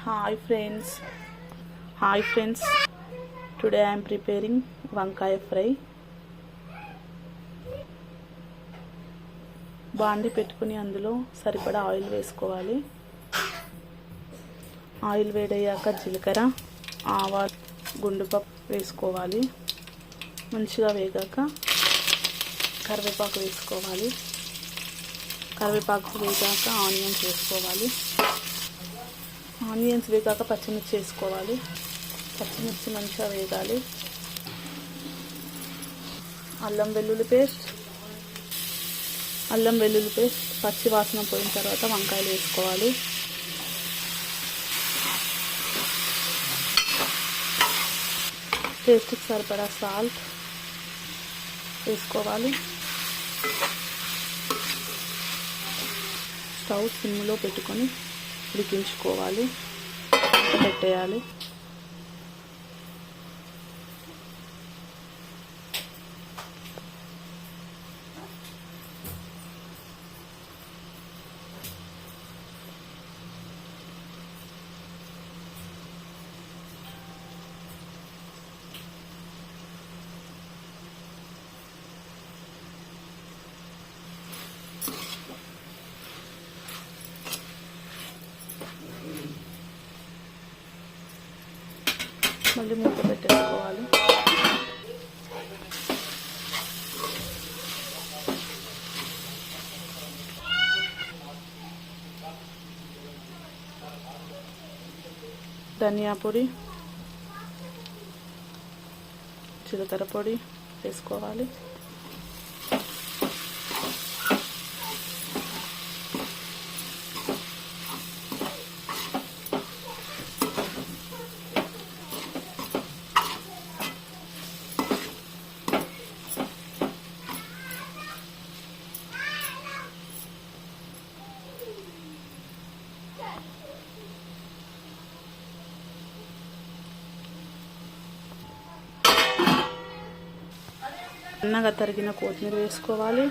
Hi friends. Today I am preparing vankaya fry. బాండి పెట్టుకుని అందులో సరిపడా ఆయిల్ వేసుకోవాలి. ఆయిల్ వేడయ్యాక జీలకర్ర, ఆవాలు, గుండుపప్పు వేసుకోవాలి. మంచిగా వేగాక కరివేపాకు వేసుకోవాలి. కరివేపాకు వేగాక ఆనియన్స్ వేసుకోవాలి. ఆనియన్స్ వేగాక పచ్చిమిర్చి వేసుకోవాలి. పచ్చిమిర్చి మంచిగా వేగాలి. అల్లం వెల్లుల్లి పేస్ట్ పచ్చి వాసన పోయిన తర్వాత వంకాయలు వేసుకోవాలి. టేస్ట్కి సరిపడా సాల్ట్ వేసుకోవాలి. స్టవ్ సిమ్లో పెట్టుకొని ఉడికించుకోవాలి. పెట్టేయాలి. మళ్ళీ మూత పెట్టేసుకోవాలి. ధనియా పొడి, జీలకర్ర పొడి వేసుకోవాలి. సన్నగా తరిగిన కొత్తిమీర వేసుకోవాలి.